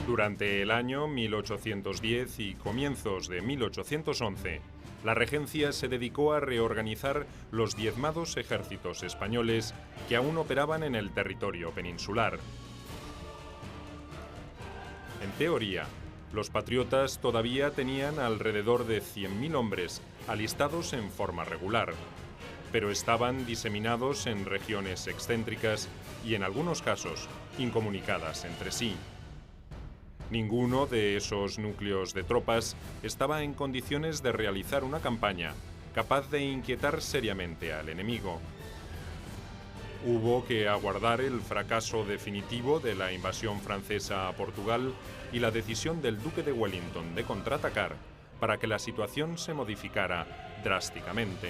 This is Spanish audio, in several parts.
Durante el año 1810 y comienzos de 1811, la regencia se dedicó a reorganizar los diezmados ejércitos españoles que aún operaban en el territorio peninsular. En teoría, los patriotas todavía tenían alrededor de 100.000 hombres alistados en forma regular, pero estaban diseminados en regiones excéntricas y en algunos casos incomunicadas entre sí. Ninguno de esos núcleos de tropas estaba en condiciones de realizar una campaña capaz de inquietar seriamente al enemigo. Hubo que aguardar el fracaso definitivo de la invasión francesa a Portugal y la decisión del duque de Wellington de contraatacar para que la situación se modificara drásticamente.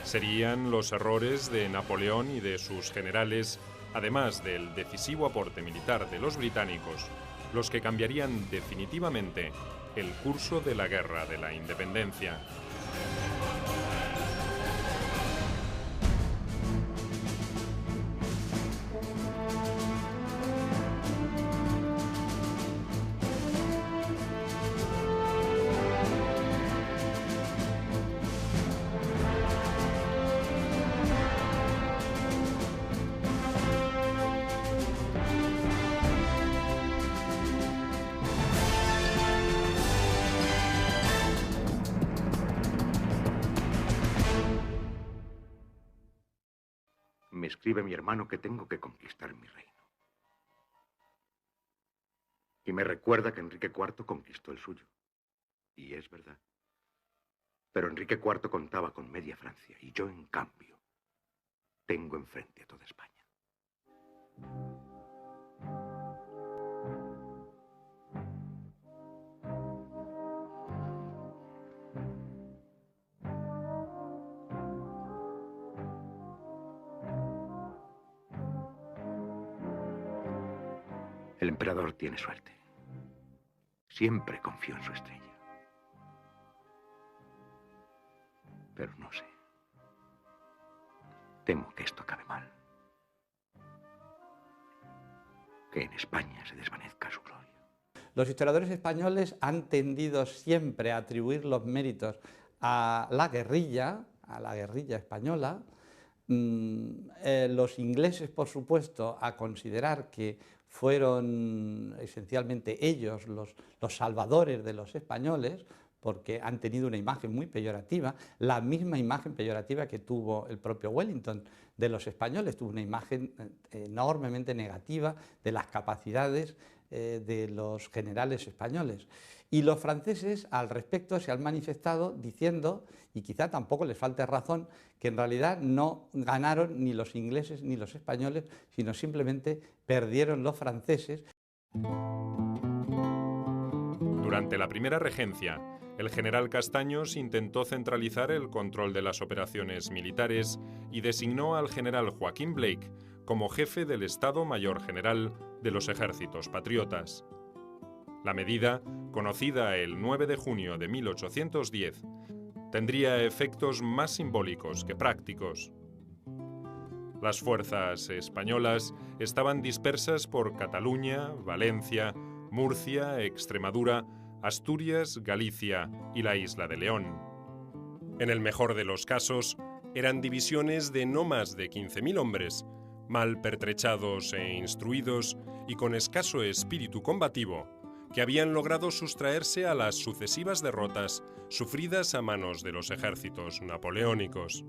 Serían los errores de Napoleón y de sus generales, además del decisivo aporte militar de los británicos, los que cambiarían definitivamente el curso de la Guerra de la Independencia. Me escribe mi hermano que tengo que conquistar mi reino. Y me recuerda que Enrique IV conquistó el suyo. Y es verdad. Pero Enrique IV contaba con media Francia y yo, en cambio, tengo enfrente a toda España. El emperador tiene suerte. Siempre confío en su estrella. Pero no sé. Temo que esto acabe mal. Que en España se desvanezca su gloria. Los historiadores españoles han tendido siempre a atribuir los méritos a la guerrilla española. Los ingleses, por supuesto, a considerar que fueron esencialmente ellos los salvadores de los españoles, porque han tenido una imagen muy peyorativa, la misma imagen peyorativa que tuvo el propio Wellington de los españoles, tuvo una imagen enormemente negativa de las capacidades de los generales españoles. Y los franceses al respecto se han manifestado diciendo, y quizá tampoco les falte razón, que en realidad no ganaron ni los ingleses ni los españoles, sino simplemente perdieron los franceses. Durante la primera regencia, el general Castaños intentó centralizar el control de las operaciones militares y designó al general Joaquín Blake como jefe del Estado Mayor General de los ejércitos patriotas. La medida, conocida el 9 de junio de 1810, tendría efectos más simbólicos que prácticos. Las fuerzas españolas estaban dispersas por Cataluña, Valencia, Murcia, Extremadura, Asturias, Galicia y la isla de León. En el mejor de los casos, eran divisiones de no más de 15.000 hombres, mal pertrechados e instruidos y con escaso espíritu combativo, que habían logrado sustraerse a las sucesivas derrotas sufridas a manos de los ejércitos napoleónicos.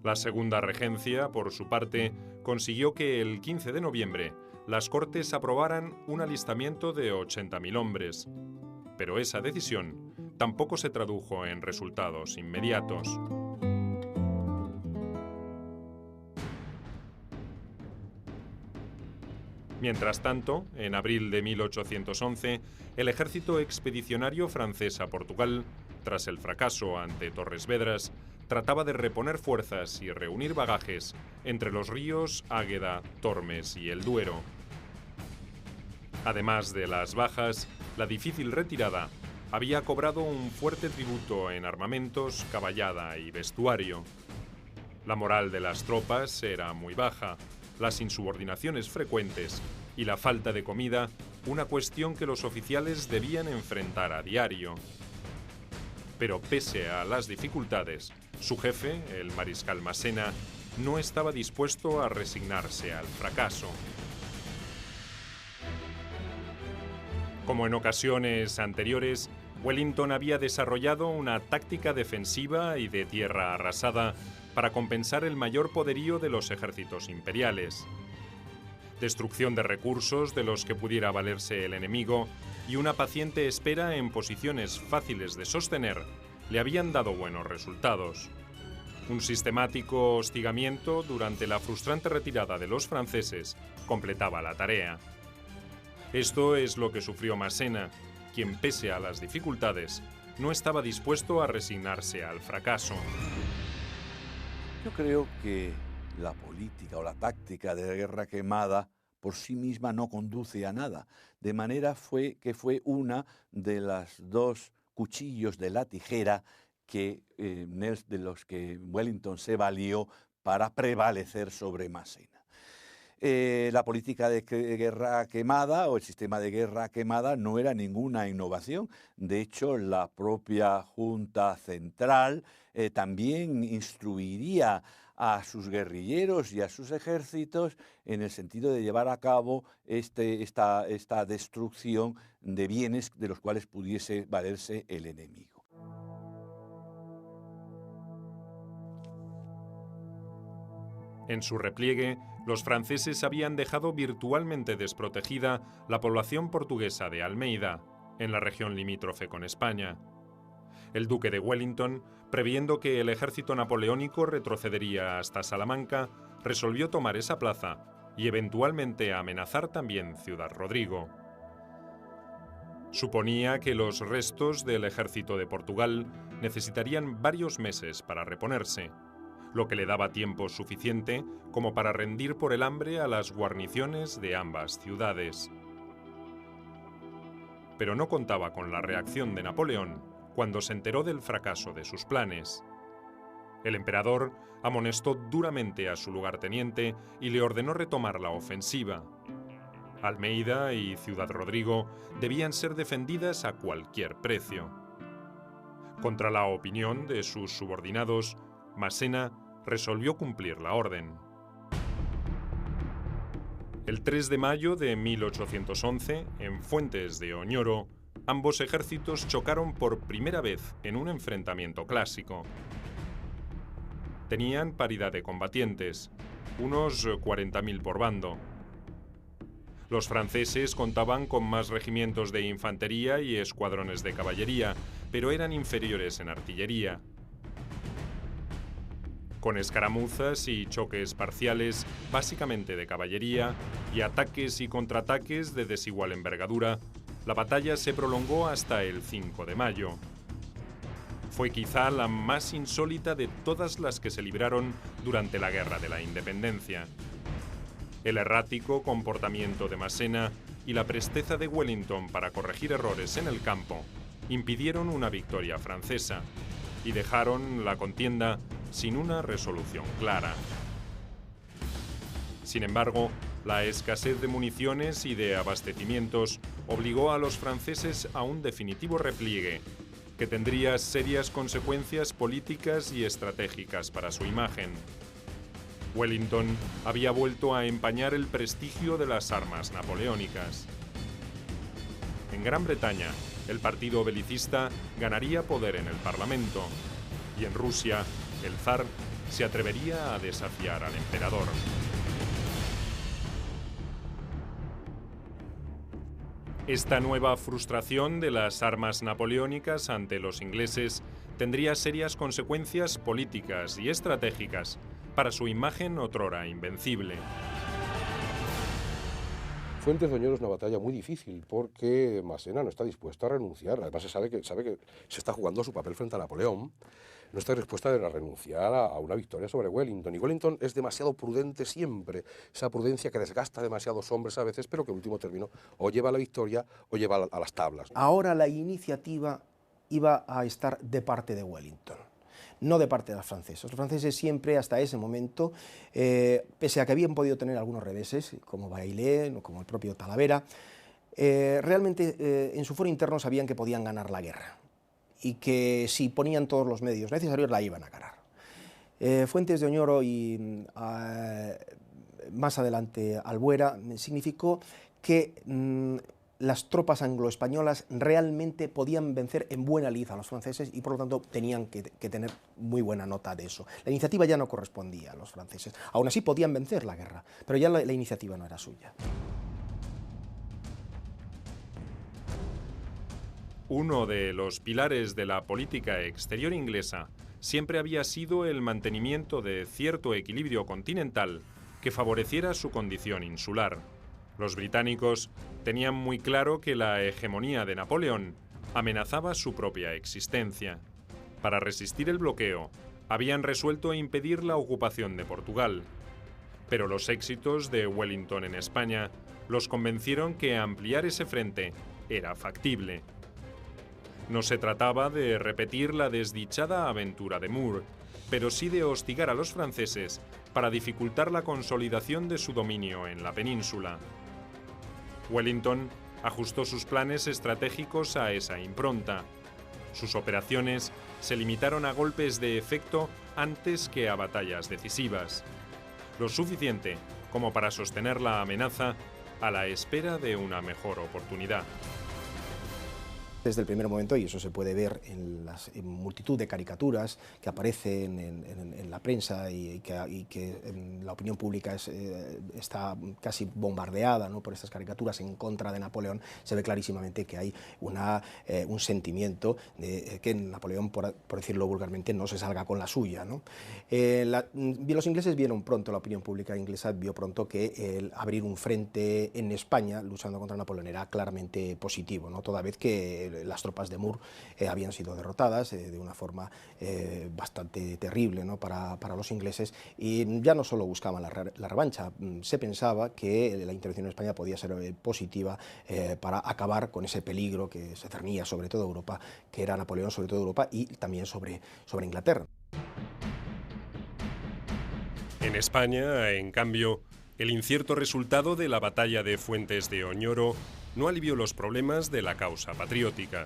La Segunda Regencia, por su parte, consiguió que el 15 de noviembre las Cortes aprobaran un alistamiento de 80.000 hombres, pero esa decisión tampoco se tradujo en resultados inmediatos. Mientras tanto, en abril de 1811, el ejército expedicionario francés a Portugal, tras el fracaso ante Torres Vedras, trataba de reponer fuerzas y reunir bagajes entre los ríos Águeda, Tormes y el Duero. Además de las bajas, la difícil retirada había cobrado un fuerte tributo en armamentos, caballada y vestuario. La moral de las tropas era muy baja, las insubordinaciones frecuentes y la falta de comida una cuestión que los oficiales debían enfrentar a diario. Pero pese a las dificultades, su jefe, el mariscal Massena, no estaba dispuesto a resignarse al fracaso. Como en ocasiones anteriores, Wellington había desarrollado una táctica defensiva y de tierra arrasada para compensar el mayor poderío de los ejércitos imperiales. Destrucción de recursos de los que pudiera valerse el enemigo y una paciente espera en posiciones fáciles de sostener le habían dado buenos resultados. Un sistemático hostigamiento durante la frustrante retirada de los franceses completaba la tarea. Esto es lo que sufrió Massena, quien, pese a las dificultades, no estaba dispuesto a resignarse al fracaso. Yo creo que la política o la táctica de guerra quemada por sí misma no conduce a nada, de manera que fue una de las dos cuchillos de la tijera de los que Wellington se valió para prevalecer sobre Massena. La política de guerra quemada o el sistema de guerra quemada no era ninguna innovación. De hecho, la propia Junta Central también instruiría a sus guerrilleros y a sus ejércitos en el sentido de llevar a cabo esta destrucción de bienes de los cuales pudiese valerse el enemigo. En su repliegue, los franceses habían dejado virtualmente desprotegida la población portuguesa de Almeida, en la región limítrofe con España. El duque de Wellington, previendo que el ejército napoleónico retrocedería hasta Salamanca, resolvió tomar esa plaza y eventualmente amenazar también Ciudad Rodrigo. Suponía que los restos del ejército de Portugal necesitarían varios meses para reponerse, lo que le daba tiempo suficiente como para rendir por el hambre a las guarniciones de ambas ciudades. Pero no contaba con la reacción de Napoleón cuando se enteró del fracaso de sus planes. El emperador amonestó duramente a su lugarteniente y le ordenó retomar la ofensiva. Almeida y Ciudad Rodrigo debían ser defendidas a cualquier precio. Contra la opinión de sus subordinados, Massena resolvió cumplir la orden. El 3 de mayo de 1811, en Fuentes de Oñoro, ambos ejércitos chocaron por primera vez en un enfrentamiento clásico. Tenían paridad de combatientes, unos 40.000 por bando. Los franceses contaban con más regimientos de infantería y escuadrones de caballería, pero eran inferiores en artillería. Con escaramuzas y choques parciales, básicamente de caballería, y ataques y contraataques de desigual envergadura, la batalla se prolongó hasta el 5 de mayo. Fue quizá la más insólita de todas las que se libraron durante la Guerra de la Independencia. El errático comportamiento de Massena y la presteza de Wellington para corregir errores en el campo impidieron una victoria francesa y dejaron la contienda sin una resolución clara. Sin embargo, la escasez de municiones y de abastecimientos obligó a los franceses a un definitivo repliegue, que tendría serias consecuencias políticas y estratégicas para su imagen. Wellington había vuelto a empañar el prestigio de las armas napoleónicas. En Gran Bretaña, el partido belicista ganaría poder en el Parlamento, y en Rusia, el zar se atrevería a desafiar al emperador. Esta nueva frustración de las armas napoleónicas ante los ingleses tendría serias consecuencias políticas y estratégicas para su imagen otrora invencible. Fuentes de Oñoro es una batalla muy difícil porque Massena no está dispuesto a renunciar. Además se sabe que se está jugando su papel frente a Napoleón. No está dispuesta a renunciar a una victoria sobre Wellington. Y Wellington es demasiado prudente siempre. Esa prudencia que desgasta a demasiados hombres a veces, pero que en último término o lleva a la victoria o lleva a las tablas. Ahora la iniciativa iba a estar de parte de Wellington. no de parte de los franceses. Los franceses siempre, hasta ese momento, pese a que habían podido tener algunos reveses, como Bailén o como el propio Talavera, realmente en su foro interno sabían que podían ganar la guerra y que si ponían todos los medios necesarios la iban a ganar. Fuentes de Oñoro y más adelante Albuera significó que las tropas anglo-españolas realmente podían vencer en buena lid a los franceses y por lo tanto tenían que tener muy buena nota de eso. La iniciativa ya no correspondía a los franceses, aún así podían vencer la guerra, pero ya la iniciativa no era suya. Uno de los pilares de la política exterior inglesa siempre había sido el mantenimiento de cierto equilibrio continental que favoreciera su condición insular. Los británicos tenían muy claro que la hegemonía de Napoleón amenazaba su propia existencia. Para resistir el bloqueo, habían resuelto impedir la ocupación de Portugal. Pero los éxitos de Wellington en España los convencieron que ampliar ese frente era factible. No se trataba de repetir la desdichada aventura de Moore, pero sí de hostigar a los franceses para dificultar la consolidación de su dominio en la península. Wellington ajustó sus planes estratégicos a esa impronta. Sus operaciones se limitaron a golpes de efecto antes que a batallas decisivas. Lo suficiente como para sostener la amenaza a la espera de una mejor oportunidad. Desde el primer momento, y eso se puede ver en multitud de caricaturas que aparecen en la prensa y que en la opinión pública está casi bombardeada, ¿no?, por estas caricaturas en contra de Napoleón, se ve clarísimamente que hay un sentimiento de que Napoleón, por decirlo vulgarmente, no se salga con la suya, ¿no? Los ingleses vieron pronto, la opinión pública inglesa vio pronto que el abrir un frente en España luchando contra Napoleón era claramente positivo, ¿no?, toda vez que las tropas de Moore habían sido derrotadas de una forma bastante terrible, ¿no?, para los ingleses, y ya no solo buscaban la revancha, se pensaba que la intervención en España podía ser positiva para acabar con ese peligro que se cernía sobre toda Europa, que era Napoleón sobre toda Europa y también sobre Inglaterra. En España, en cambio, el incierto resultado de la batalla de Fuentes de Oñoro no alivió los problemas de la causa patriótica.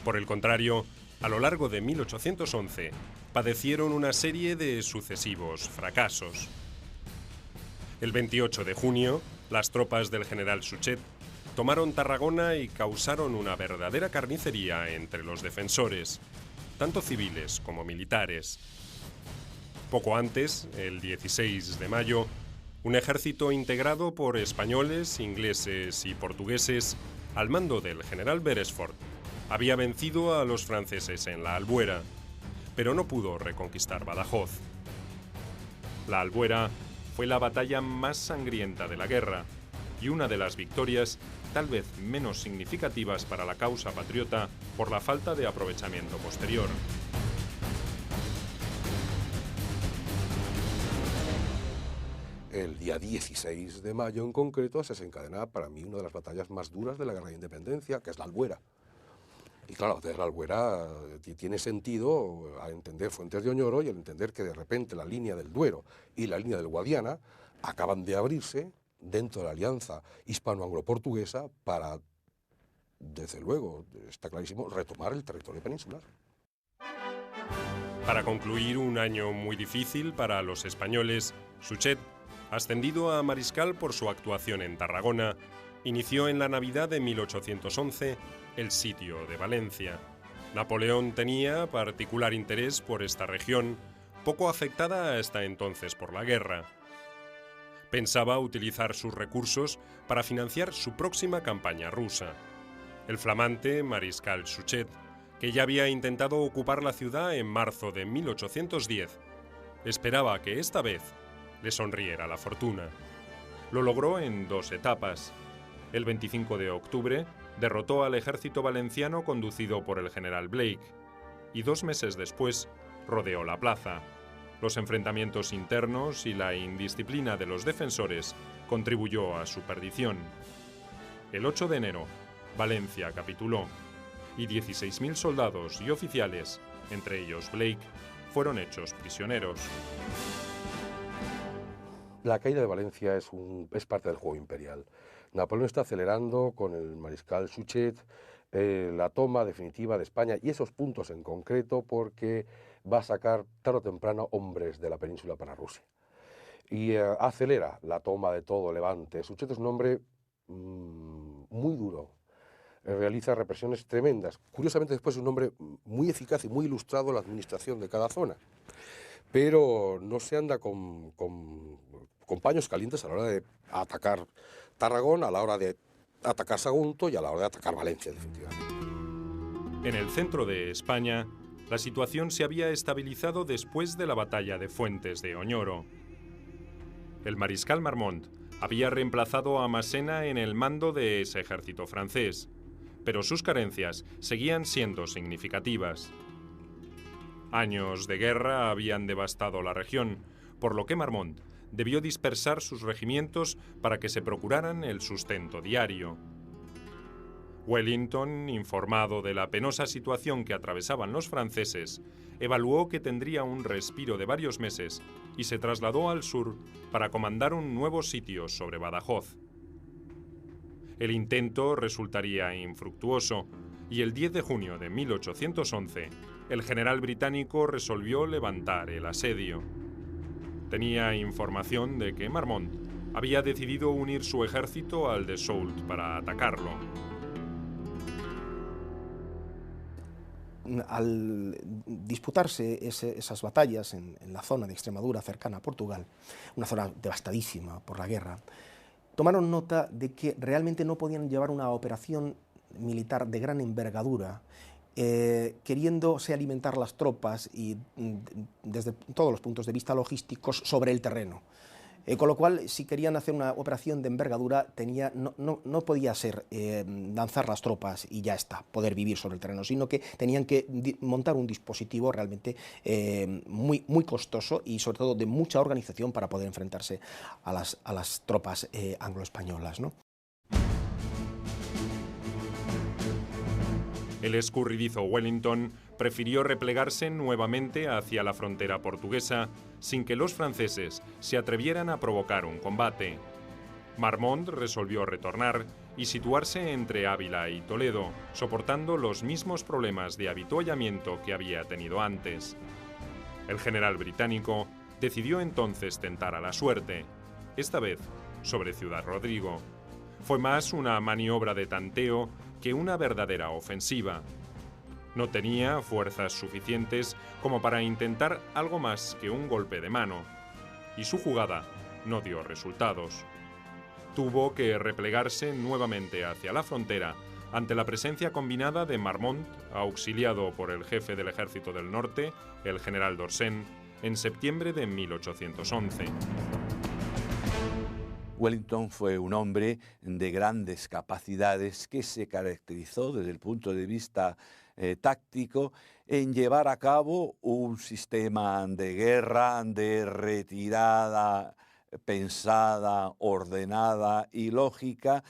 Por el contrario, a lo largo de 1811, padecieron una serie de sucesivos fracasos. El 28 de junio, las tropas del general Suchet tomaron Tarragona y causaron una verdadera carnicería entre los defensores, tanto civiles como militares. Poco antes, el 16 de mayo, un ejército integrado por españoles, ingleses y portugueses, al mando del general Beresford, había vencido a los franceses en la Albuera, pero no pudo reconquistar Badajoz. La Albuera fue la batalla más sangrienta de la guerra y una de las victorias tal vez menos significativas para la causa patriota por la falta de aprovechamiento posterior. El día 16 de mayo en concreto se desencadena para mí una de las batallas más duras de la Guerra de Independencia, que es la Albuera. Y claro, la la Albuera tiene sentido al entender Fuentes de Oñoro y al entender que de repente la línea del Duero y la línea del Guadiana acaban de abrirse dentro de la alianza hispano-anglo-portuguesa para, desde luego, está clarísimo, retomar el territorio peninsular. Para concluir un año muy difícil para los españoles, Suchet, ascendido a mariscal por su actuación en Tarragona, inició en la Navidad de 1811 el sitio de Valencia. Napoleón tenía particular interés por esta región, poco afectada hasta entonces por la guerra. Pensaba utilizar sus recursos para financiar su próxima campaña rusa. El flamante mariscal Suchet, que ya había intentado ocupar la ciudad en marzo de 1810, esperaba que esta vez le sonriera la fortuna. Lo logró en 2 etapas. El 25 de octubre derrotó al ejército valenciano conducido por el general Blake y 2 meses después rodeó la plaza. Los enfrentamientos internos y la indisciplina de los defensores contribuyó a su perdición. El 8 de enero, Valencia capituló y 16.000 soldados y oficiales entre ellos Blake, fueron hechos prisioneros. La caída de Valencia es parte del juego imperial. Napoleón está acelerando con el mariscal Suchet la toma definitiva de España y esos puntos en concreto, porque va a sacar tarde o temprano hombres de la península para Rusia. Y acelera la toma de todo Levante. Suchet es un hombre muy duro, realiza represiones tremendas. Curiosamente después es un hombre muy eficaz y muy ilustrado en la administración de cada zona, pero no se anda con paños calientes a la hora de atacar Tarragona, a la hora de atacar Sagunto y a la hora de atacar Valencia, definitivamente. En el centro de España, la situación se había estabilizado después de la batalla de Fuentes de Oñoro. El mariscal Marmont había reemplazado a Massena en el mando de ese ejército francés, pero sus carencias seguían siendo significativas. Años de guerra habían devastado la región, por lo que Marmont debió dispersar sus regimientos para que se procuraran el sustento diario. Wellington, informado de la penosa situación que atravesaban los franceses, evaluó que tendría un respiro de varios meses y se trasladó al sur para comandar un nuevo sitio sobre Badajoz. El intento resultaría infructuoso y el 10 de junio de 1811, el general británico resolvió levantar el asedio. Tenía información de que Marmont había decidido unir su ejército al de Soult para atacarlo. Al disputarse esas batallas en la zona de Extremadura cercana a Portugal, una zona devastadísima por la guerra, tomaron nota de que realmente no podían llevar una operación militar de gran envergadura, queriéndose alimentar las tropas y desde todos los puntos de vista logísticos sobre el terreno. Con lo cual, si querían hacer una operación de envergadura, no podía ser lanzar las tropas y ya está, poder vivir sobre el terreno, sino que tenían que montar un dispositivo realmente muy costoso y sobre todo de mucha organización para poder enfrentarse a las tropas anglo-españolas, ¿no? El escurridizo Wellington prefirió replegarse nuevamente hacia la frontera portuguesa sin que los franceses se atrevieran a provocar un combate. Marmont resolvió retornar y situarse entre Ávila y Toledo, soportando los mismos problemas de avituallamiento que había tenido antes. El general británico decidió entonces tentar a la suerte, esta vez sobre Ciudad Rodrigo. Fue más una maniobra de tanteo que una verdadera ofensiva. No tenía fuerzas suficientes como para intentar algo más que un golpe de mano, y su jugada no dio resultados. Tuvo que replegarse nuevamente hacia la frontera ante la presencia combinada de Marmont, auxiliado por el jefe del Ejército del Norte, el general d'Orsay, en septiembre de 1811. Wellington fue un hombre de grandes capacidades que se caracterizó desde el punto de vista táctico en llevar a cabo un sistema de guerra, de retirada pensada, ordenada y lógica,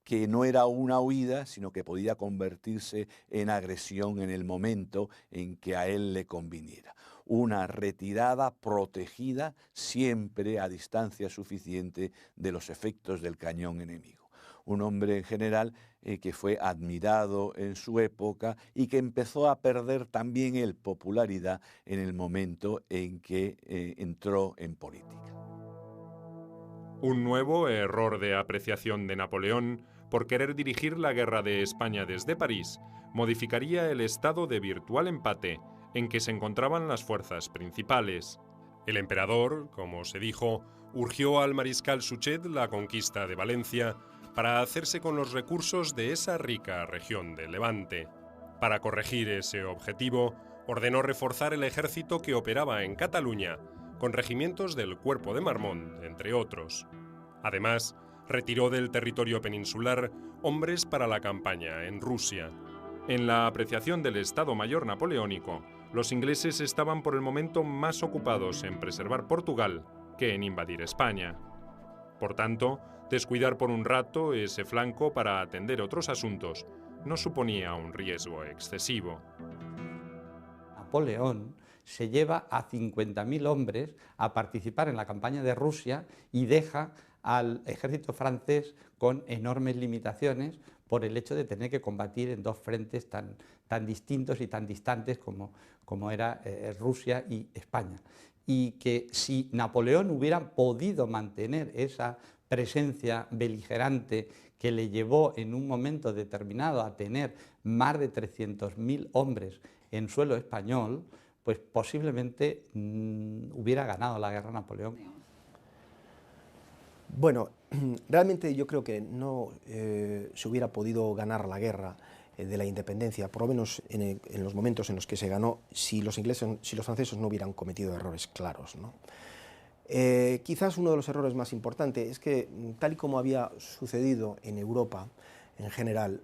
que no era una huida, sino que podía convertirse en agresión en el momento en que a él le conviniera. Una retirada protegida siempre a distancia suficiente de los efectos del cañón enemigo. Un hombre en general que fue admirado en su época y que empezó a perder también él popularidad en el momento en que entró en política. Un nuevo error de apreciación de Napoleón por querer dirigir la guerra de España desde París modificaría el estado de virtual empate en que se encontraban las fuerzas principales. El emperador, como se dijo, urgió al mariscal Suchet la conquista de Valencia para hacerse con los recursos de esa rica región del Levante. Para corregir ese objetivo, ordenó reforzar el ejército que operaba en Cataluña, con regimientos del Cuerpo de Marmont, entre otros. Además, retiró del territorio peninsular hombres para la campaña en Rusia. En la apreciación del Estado Mayor napoleónico, los ingleses estaban por el momento más ocupados en preservar Portugal que en invadir España. Por tanto, descuidar por un rato ese flanco para atender otros asuntos no suponía un riesgo excesivo. Napoleón se lleva a 50.000 hombres a participar en la campaña de Rusia y deja al ejército francés con enormes limitaciones por el hecho de tener que combatir en dos frentes tan distintos y tan distantes como era Rusia y España. Y que si Napoleón hubiera podido mantener esa presencia beligerante que le llevó en un momento determinado a tener más de 300.000 hombres en suelo español, pues posiblemente hubiera ganado la guerra Napoleón. Bueno, realmente yo creo que no se hubiera podido ganar la guerra de la independencia, por lo menos en los momentos en los que se ganó, si los franceses no hubieran cometido errores claros, ¿no? Quizás uno de los errores más importantes es que, tal y como había sucedido en Europa en general,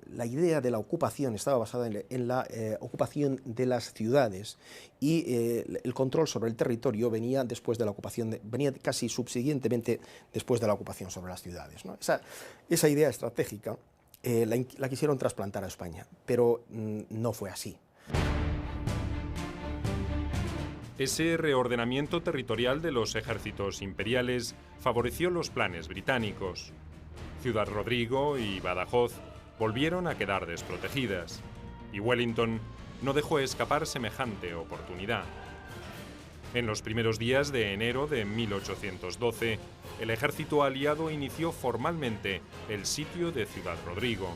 la idea de la ocupación estaba basada en la ocupación de las ciudades y el control sobre el territorio venía después de la ocupación, venía casi subsiguientemente después de la ocupación sobre las ciudades, ¿no? Esa idea estratégica la quisieron trasplantar a España, pero no fue así. Ese reordenamiento territorial de los ejércitos imperiales favoreció los planes británicos. Ciudad Rodrigo y Badajoz volvieron a quedar desprotegidas, y Wellington no dejó escapar semejante oportunidad. En los primeros días de enero de 1812, el ejército aliado inició formalmente el sitio de Ciudad Rodrigo.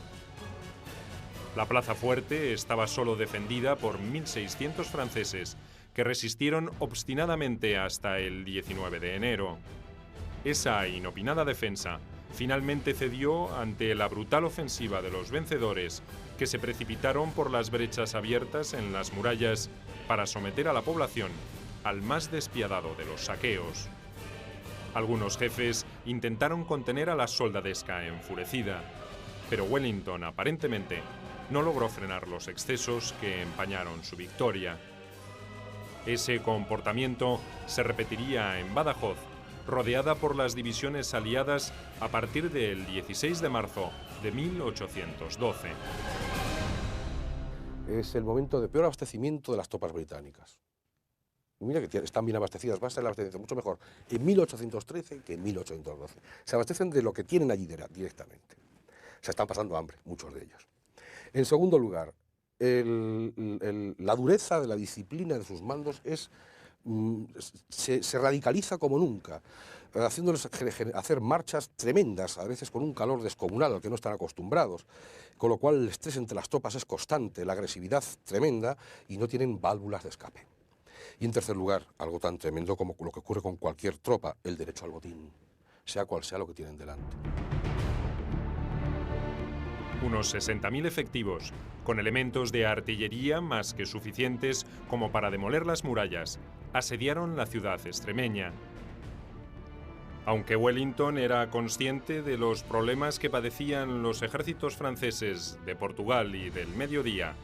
La plaza fuerte estaba solo defendida por 1.600 franceses, que resistieron obstinadamente hasta el 19 de enero. Esa inopinada defensa finalmente cedió ante la brutal ofensiva de los vencedores, que se precipitaron por las brechas abiertas en las murallas para someter a la población al más despiadado de los saqueos. Algunos jefes intentaron contener a la soldadesca enfurecida, pero Wellington aparentemente no logró frenar los excesos que empañaron su victoria. Ese comportamiento se repetiría en Badajoz, rodeada por las divisiones aliadas a partir del 16 de marzo de 1812. Es el momento de peor abastecimiento de las tropas británicas. Mira que están bien abastecidas, va a ser la abastecimiento mucho mejor en 1813 que en 1812. Se abastecen de lo que tienen allí directamente. Se están pasando hambre, muchos de ellos. En segundo lugar, la dureza de la disciplina de sus mandos se radicaliza como nunca, haciéndoles hacer marchas tremendas, a veces con un calor descomunal al que no están acostumbrados, con lo cual el estrés entre las tropas es constante, la agresividad tremenda y no tienen válvulas de escape. Y en tercer lugar, algo tan tremendo como lo que ocurre con cualquier tropa, el derecho al botín, sea cual sea lo que tienen delante. Unos 60.000 efectivos, con elementos de artillería más que suficientes como para demoler las murallas, asediaron la ciudad extremeña. Aunque Wellington era consciente de los problemas que padecían los ejércitos franceses de Portugal y del Mediodía,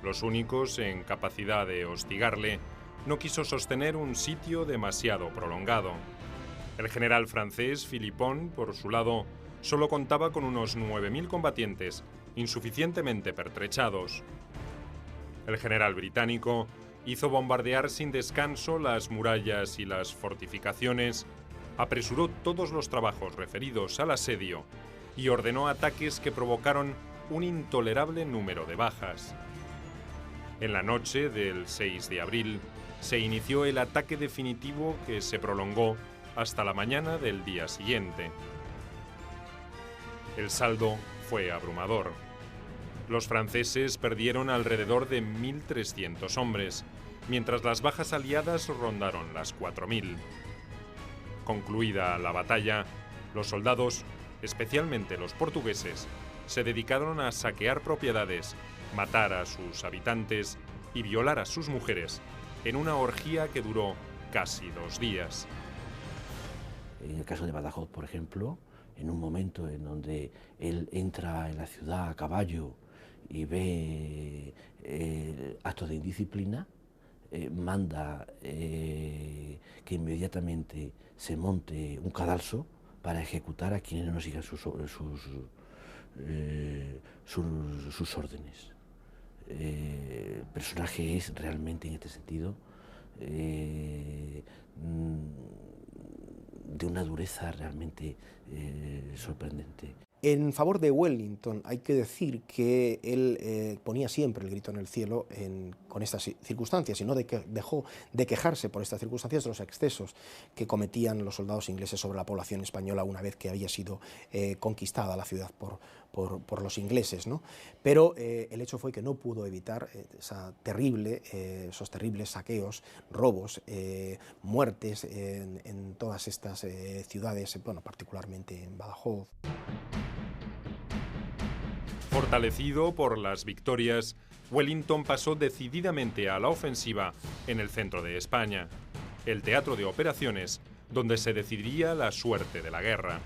los únicos en capacidad de hostigarle, no quiso sostener un sitio demasiado prolongado. El general francés Philippon, por su lado, solo contaba con unos 9.000 combatientes, insuficientemente pertrechados. El general británico hizo bombardear sin descanso las murallas y las fortificaciones, apresuró todos los trabajos referidos al asedio y ordenó ataques que provocaron un intolerable número de bajas. En la noche del 6 de abril se inició el ataque definitivo que se prolongó hasta la mañana del día siguiente. El saldo fue abrumador. Los franceses perdieron alrededor de 1.300 hombres, mientras las bajas aliadas rondaron las 4.000. Concluida la batalla, los soldados, especialmente los portugueses, se dedicaron a saquear propiedades, matar a sus habitantes y violar a sus mujeres, en una orgía que duró casi 2 días. En el caso de Badajoz, por ejemplo, en un momento en donde él entra en la ciudad a caballo y ve actos de indisciplina, manda que inmediatamente se monte un cadalso para ejecutar a quienes no sigan sus órdenes. El personaje es realmente, en este sentido, de una dureza realmente sorprendente. En favor de Wellington hay que decir que él ponía siempre el grito en el cielo con estas circunstancias y no dejó de quejarse por estas circunstancias de los excesos que cometían los soldados ingleses sobre la población española una vez que había sido conquistada la ciudad por los ingleses, ¿no? Pero el hecho fue que no pudo evitar esos terribles saqueos, robos, muertes en todas estas ciudades, bueno, particularmente en Badajoz. Fortalecido por las victorias, Wellington pasó decididamente a la ofensiva en el centro de España, el teatro de operaciones donde se decidiría la suerte de la guerra.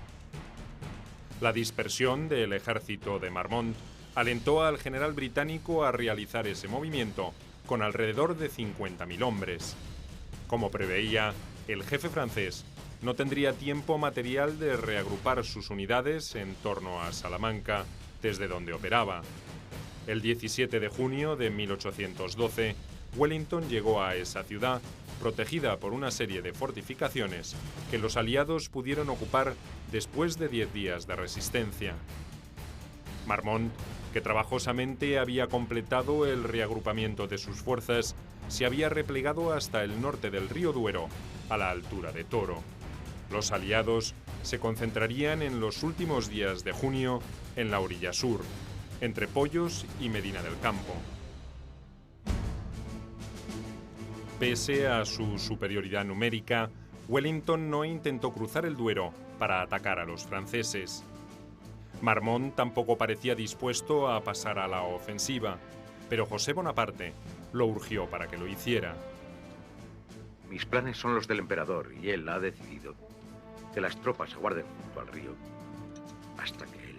La dispersión del ejército de Marmont alentó al general británico a realizar ese movimiento con alrededor de 50.000 hombres. Como preveía, el jefe francés no tendría tiempo material de reagrupar sus unidades en torno a Salamanca, desde donde operaba. El 17 de junio de 1812, Wellington llegó a esa ciudad, protegida por una serie de fortificaciones que los aliados pudieron ocupar después de 10 días de resistencia. Marmont, que trabajosamente había completado el reagrupamiento de sus fuerzas, se había replegado hasta el norte del río Duero, a la altura de Toro. Los aliados se concentrarían en los últimos días de junio en la orilla sur, entre Pollos y Medina del Campo. Pese a su superioridad numérica, Wellington no intentó cruzar el Duero para atacar a los franceses. Marmont tampoco parecía dispuesto a pasar a la ofensiva, pero José Bonaparte lo urgió para que lo hiciera. Mis planes son los del emperador y él ha decidido que las tropas aguarden junto al río hasta que él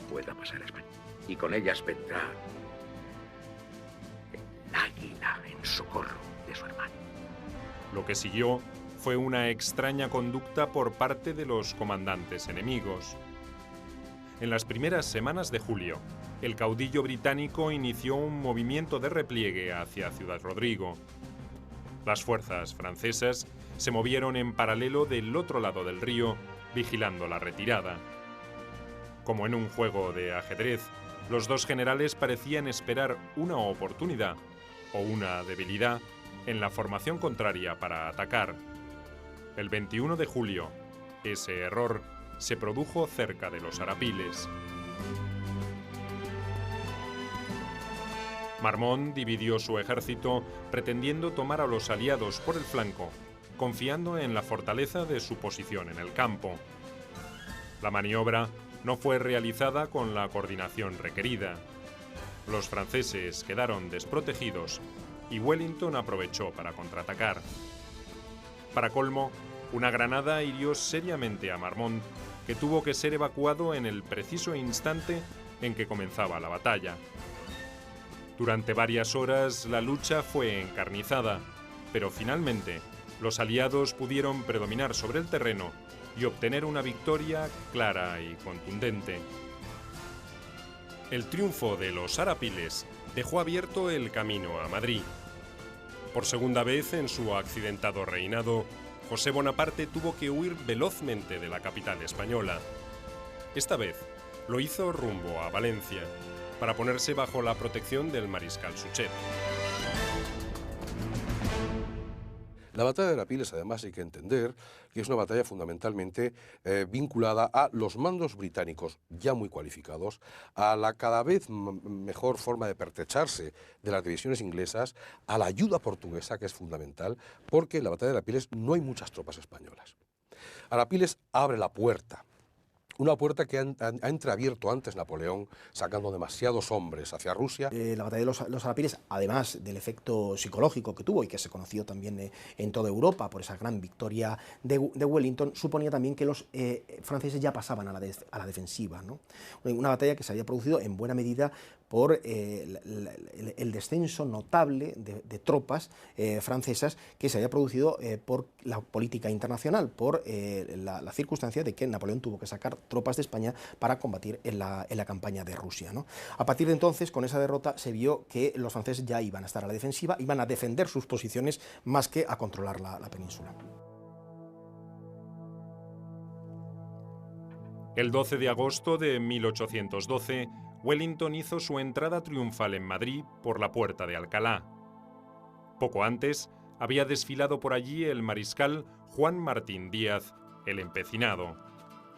pueda pasar a España. Y con ellas vendrá el águila en socorro de su hermano. Lo que siguió fue una extraña conducta por parte de los comandantes enemigos. En las primeras semanas de julio, el caudillo británico inició un movimiento de repliegue hacia Ciudad Rodrigo. Las fuerzas francesas se movieron en paralelo del otro lado del río, vigilando la retirada. Como en un juego de ajedrez, los dos generales parecían esperar una oportunidad o una debilidad en la formación contraria para atacar. El 21 de julio, ese error se produjo cerca de los Arapiles. Marmont dividió su ejército pretendiendo tomar a los aliados por el flanco, confiando en la fortaleza de su posición en el campo. La maniobra no fue realizada con la coordinación requerida. Los franceses quedaron desprotegidos y Wellington aprovechó para contraatacar. Para colmo, una granada hirió seriamente a Marmont, que tuvo que ser evacuado en el preciso instante en que comenzaba la batalla. Durante varias horas la lucha fue encarnizada, pero finalmente los aliados pudieron predominar sobre el terreno y obtener una victoria clara y contundente. El triunfo de los Arapiles dejó abierto el camino a Madrid. Por segunda vez en su accidentado reinado, José Bonaparte tuvo que huir velozmente de la capital española. Esta vez lo hizo rumbo a Valencia, para ponerse bajo la protección del mariscal Suchet. La batalla de Arapiles, además, hay que entender que es una batalla fundamentalmente vinculada a los mandos británicos ya muy cualificados, a la cada vez mejor forma de pertrecharse de las divisiones inglesas, a la ayuda portuguesa, que es fundamental, porque en la batalla de Arapiles no hay muchas tropas españolas. Arapiles abre la puerta. Una puerta que ha entreabierto antes Napoleón, sacando demasiados hombres hacia Rusia. La batalla de los Arapiles, además del efecto psicológico que tuvo y que se conoció también en toda Europa por esa gran victoria de Wellington, suponía también que los franceses ya pasaban a la defensiva, ¿no? Una batalla que se había producido en buena medida por el descenso notable de tropas francesas que se había producido por la política internacional, por la circunstancia de que Napoleón tuvo que sacar tropas de España para combatir en la campaña de Rusia, ¿no? A partir de entonces, con esa derrota, se vio que los franceses ya iban a estar a la defensiva, iban a defender sus posiciones más que a controlar la península. El 12 de agosto de 1812, Wellington hizo su entrada triunfal en Madrid por la Puerta de Alcalá. Poco antes, había desfilado por allí el mariscal Juan Martín Díaz, el Empecinado,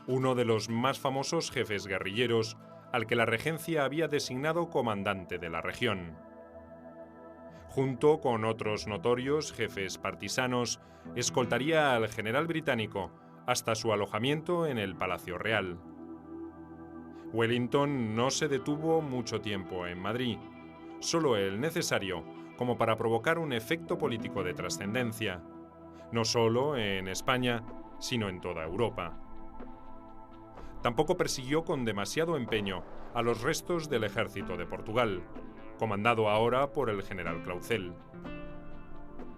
uno de los más famosos jefes guerrilleros al que la regencia había designado comandante de la región. Junto con otros notorios jefes partisanos, escoltaría al general británico hasta su alojamiento en el Palacio Real. Wellington no se detuvo mucho tiempo en Madrid, solo el necesario como para provocar un efecto político de trascendencia, no solo en España, sino en toda Europa. Tampoco persiguió con demasiado empeño a los restos del ejército de Portugal, comandado ahora por el general Clausel.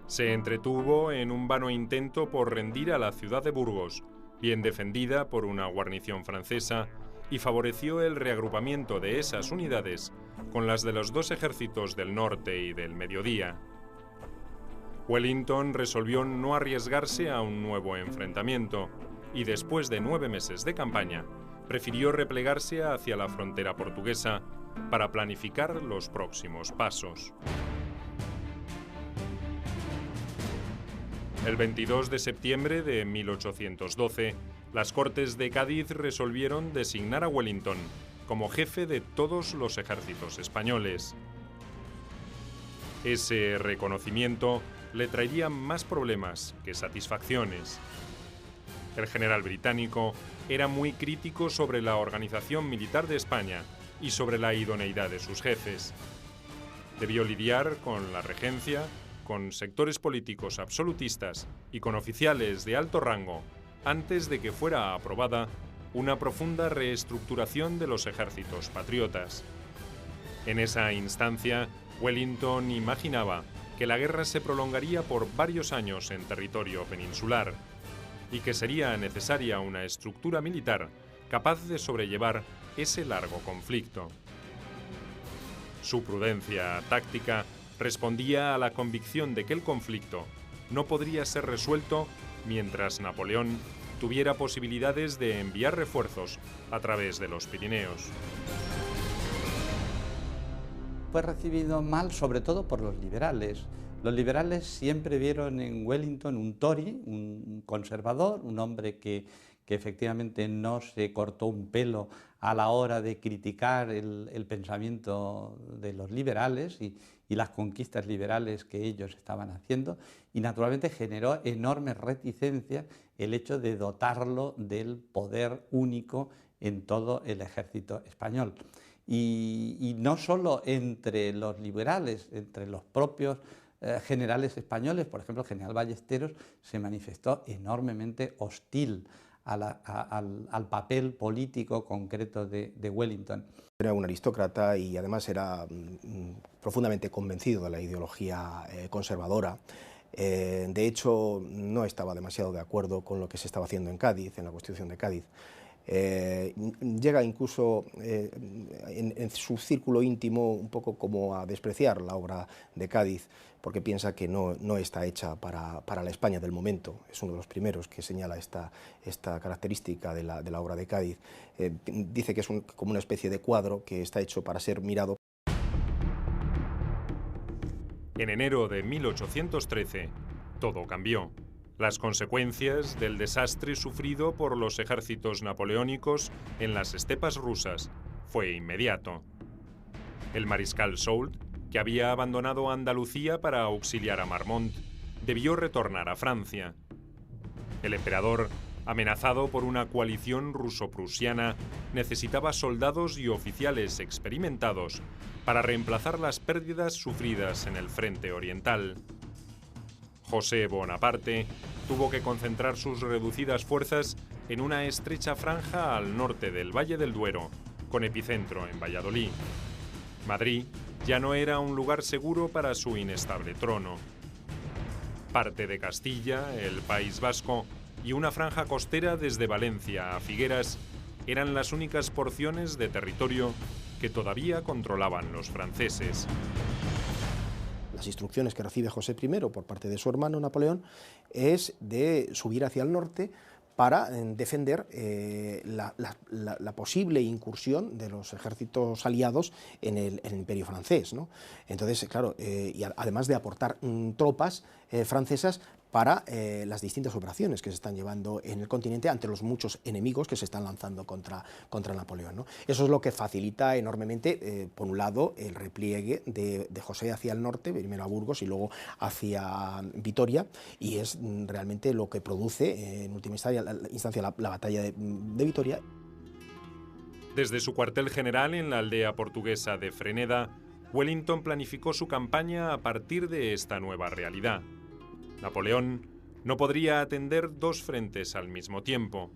Se entretuvo en un vano intento por rendir a la ciudad de Burgos, bien defendida por una guarnición francesa, y favoreció el reagrupamiento de esas unidades con las de los dos ejércitos del norte y del mediodía. Wellington resolvió no arriesgarse a un nuevo enfrentamiento y después de 9 meses de campaña, prefirió replegarse hacia la frontera portuguesa para planificar los próximos pasos. El 22 de septiembre de 1812, las Cortes de Cádiz resolvieron designar a Wellington como jefe de todos los ejércitos españoles. Ese reconocimiento le traería más problemas que satisfacciones. El general británico era muy crítico sobre la organización militar de España y sobre la idoneidad de sus jefes. Debió lidiar con la regencia, con sectores políticos absolutistas y con oficiales de alto rango antes de que fuera aprobada una profunda reestructuración de los ejércitos patriotas. En esa instancia, Wellington imaginaba que la guerra se prolongaría por varios años en territorio peninsular y que sería necesaria una estructura militar capaz de sobrellevar ese largo conflicto. Su prudencia táctica respondía a la convicción de que el conflicto no podría ser resuelto mientras Napoleón tuviera posibilidades de enviar refuerzos a través de los Pirineos. Fue recibido mal, sobre todo por los liberales. Los liberales siempre vieron en Wellington un Tory, un conservador, un hombre que efectivamente no se cortó un pelo a la hora de criticar el pensamiento de los liberales y las conquistas liberales que ellos estaban haciendo, y naturalmente generó enormes reticencias el hecho de dotarlo del poder único en todo el ejército español. Y no solo entre los liberales, entre los propios generales españoles, por ejemplo, el general Ballesteros se manifestó enormemente hostil al papel político concreto de Wellington. Era un aristócrata y además era profundamente convencido de la ideología conservadora. De hecho, no estaba demasiado de acuerdo con lo que se estaba haciendo en Cádiz, en la Constitución de Cádiz. Llega incluso en su círculo íntimo un poco como a despreciar la obra de Cádiz, porque piensa que no está hecha para la España del momento. Es uno de los primeros que señala esta característica de la obra de Cádiz. Dice que es como una especie de cuadro que está hecho para ser mirado. En enero de 1813, todo cambió. Las consecuencias del desastre sufrido por los ejércitos napoleónicos en las estepas rusas fue inmediato. El mariscal Soult, que había abandonado Andalucía para auxiliar a Marmont, debió retornar a Francia. El emperador, amenazado por una coalición ruso-prusiana, necesitaba soldados y oficiales experimentados para reemplazar las pérdidas sufridas en el frente oriental. José Bonaparte tuvo que concentrar sus reducidas fuerzas en una estrecha franja al norte del Valle del Duero, con epicentro en Valladolid. Madrid ya no era un lugar seguro para su inestable trono. Parte de Castilla, el País Vasco y una franja costera desde Valencia a Figueras eran las únicas porciones de territorio que todavía controlaban los franceses. Las instrucciones que recibe José I por parte de su hermano Napoleón es de subir hacia el norte para defender la posible incursión de los ejércitos aliados en el imperio francés, ¿no? Entonces, claro, y además de aportar tropas francesas para las distintas operaciones que se están llevando en el continente ante los muchos enemigos que se están lanzando contra Napoleón, ¿no? Eso es lo que facilita enormemente, por un lado, el repliegue de José hacia el norte, primero a Burgos y luego hacia Vitoria, y es realmente lo que produce, en última instancia, la batalla de Vitoria. Desde su cuartel general en la aldea portuguesa de Freneda, Wellington planificó su campaña a partir de esta nueva realidad. Napoleón no podría atender dos frentes al mismo tiempo,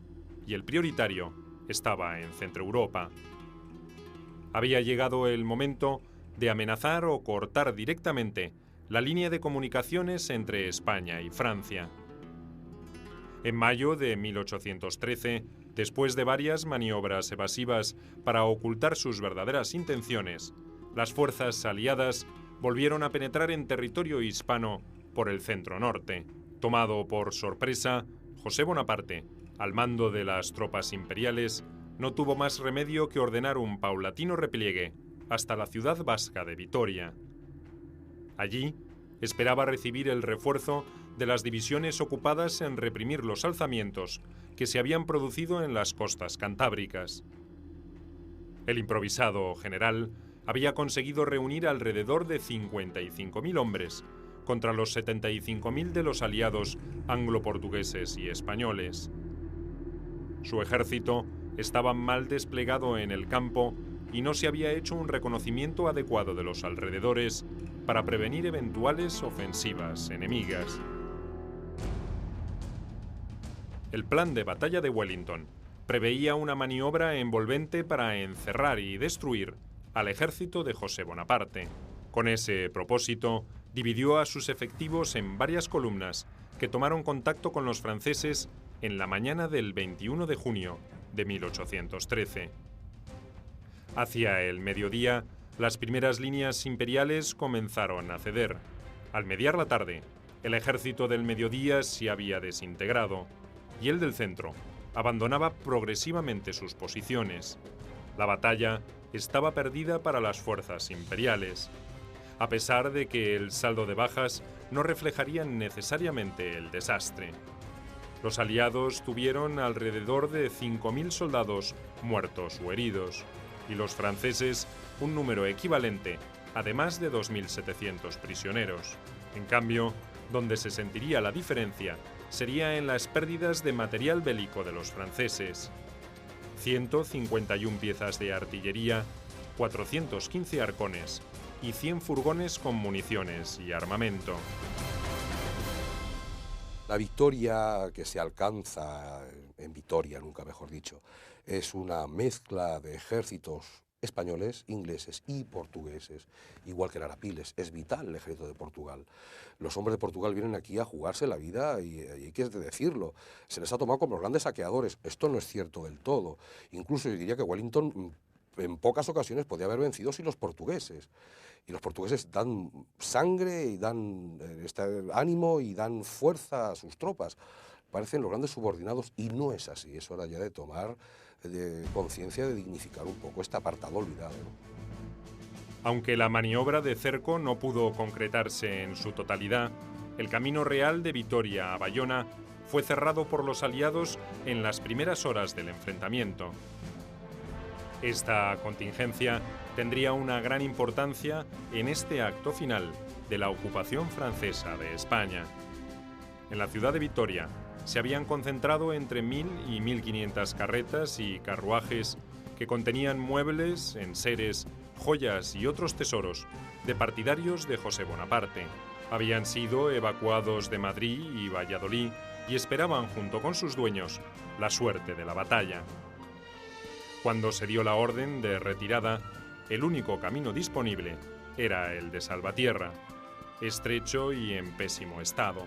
y el prioritario estaba en Centroeuropa. Había llegado el momento de amenazar o cortar directamente la línea de comunicaciones entre España y Francia. En mayo de 1813, después de varias maniobras evasivas para ocultar sus verdaderas intenciones, las fuerzas aliadas volvieron a penetrar en territorio hispano por el centro norte. Tomado por sorpresa, José Bonaparte, al mando de las tropas imperiales, no tuvo más remedio que ordenar un paulatino repliegue hasta la ciudad vasca de Vitoria. Allí esperaba recibir el refuerzo de las divisiones ocupadas en reprimir los alzamientos que se habían producido en las costas cantábricas. El improvisado general había conseguido reunir alrededor de 55.000 hombres contra los 75.000 de los aliados anglo-portugueses y españoles. Su ejército estaba mal desplegado en el campo y no se había hecho un reconocimiento adecuado de los alrededores para prevenir eventuales ofensivas enemigas. El plan de batalla de Wellington preveía una maniobra envolvente para encerrar y destruir al ejército de José Bonaparte. Con ese propósito, dividió a sus efectivos en varias columnas que tomaron contacto con los franceses en la mañana del 21 de junio de 1813. Hacia el mediodía, las primeras líneas imperiales comenzaron a ceder. Al mediar la tarde, el ejército del mediodía se había desintegrado y el del centro abandonaba progresivamente sus posiciones. La batalla estaba perdida para las fuerzas imperiales, a pesar de que el saldo de bajas no reflejaría necesariamente el desastre. Los aliados tuvieron alrededor de 5.000 soldados muertos o heridos, y los franceses un número equivalente a de más de 2.700 prisioneros. En cambio, donde se sentiría la diferencia sería en las pérdidas de material bélico de los franceses. 151 piezas de artillería, 415 arcones y 100 furgones con municiones y armamento. La victoria que se alcanza en Vitoria, nunca mejor dicho, es una mezcla de ejércitos españoles, ingleses y portugueses, igual que en Arapiles. Es vital el ejército de Portugal. Los hombres de Portugal vienen aquí a jugarse la vida y hay que decirlo. Se les ha tomado como los grandes saqueadores. Esto no es cierto del todo. Incluso yo diría que Wellington en pocas ocasiones podía haber vencido sin los portugueses. Y los portugueses dan sangre y dan ánimo y dan fuerza a sus tropas. Parecen los grandes subordinados y no es así. Es hora ya de tomar conciencia, de dignificar un poco este apartado olvidado, ¿no? Aunque la maniobra de cerco no pudo concretarse en su totalidad, el camino real de Vitoria a Bayona fue cerrado por los aliados en las primeras horas del enfrentamiento. Esta contingencia tendría una gran importancia en este acto final de la ocupación francesa de España. En la ciudad de Vitoria se habían concentrado entre 1.000 y 1.500 carretas y carruajes que contenían muebles, enseres, joyas y otros tesoros de partidarios de José Bonaparte. Habían sido evacuados de Madrid y Valladolid y esperaban, junto con sus dueños, la suerte de la batalla. Cuando se dio la orden de retirada, el único camino disponible era el de Salvatierra, estrecho y en pésimo estado.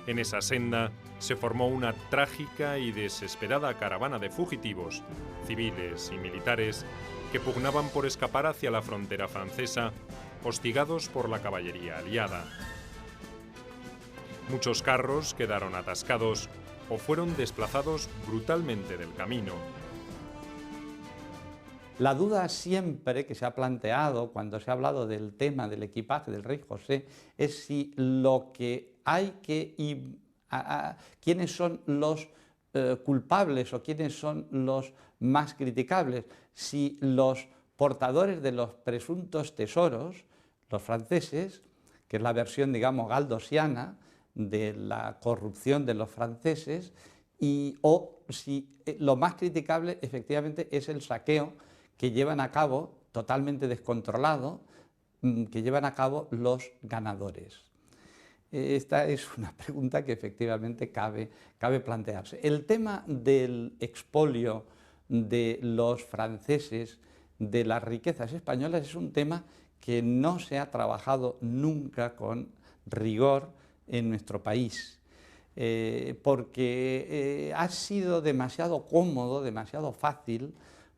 En esa senda se formó una trágica y desesperada caravana de fugitivos, civiles y militares, que pugnaban por escapar hacia la frontera francesa, hostigados por la caballería aliada. Muchos carros quedaron atascados o fueron desplazados brutalmente del camino. La duda siempre que se ha planteado cuando se ha hablado del tema del equipaje del rey José es si lo que hay que... quiénes son los culpables o quiénes son los más criticables, si los portadores de los presuntos tesoros, los franceses, que es la versión, digamos, galdosiana de la corrupción de los franceses, o si lo más criticable efectivamente es el saqueo que llevan a cabo, totalmente descontrolado, que llevan a cabo los ganadores. Esta es una pregunta que efectivamente cabe plantearse. El tema del expolio de los franceses de las riquezas españolas es un tema que no se ha trabajado nunca con rigor en nuestro país, porque ha sido demasiado cómodo, demasiado fácil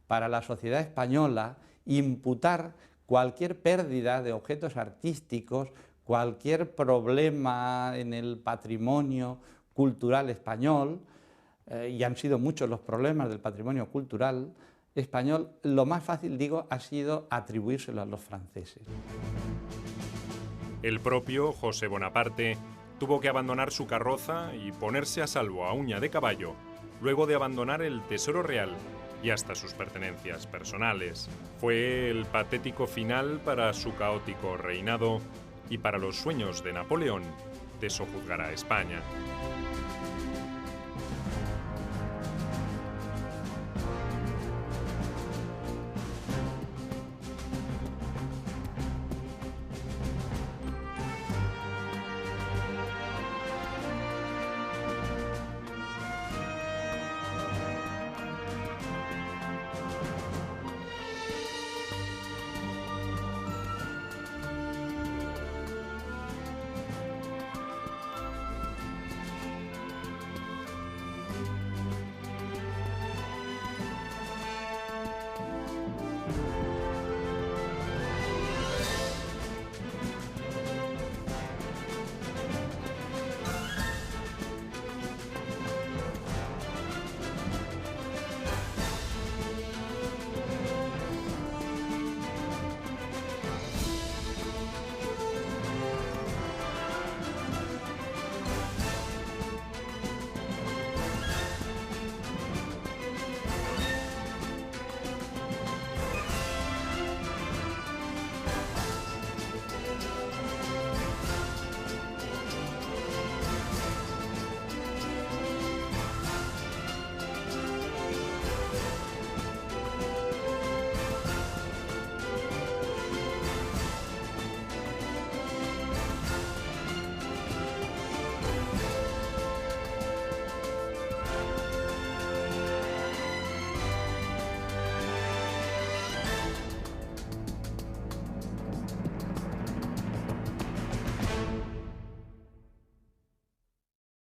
para la sociedad española imputar cualquier pérdida de objetos artísticos, cualquier problema en el patrimonio cultural español, y han sido muchos los problemas del patrimonio cultural español, lo más fácil, digo, ha sido atribuírselo a los franceses. El propio José Bonaparte tuvo que abandonar su carroza y ponerse a salvo a uña de caballo, luego de abandonar el tesoro real y hasta sus pertenencias personales. Fue el patético final para su caótico reinado y para los sueños de Napoleón de sojuzgar a España.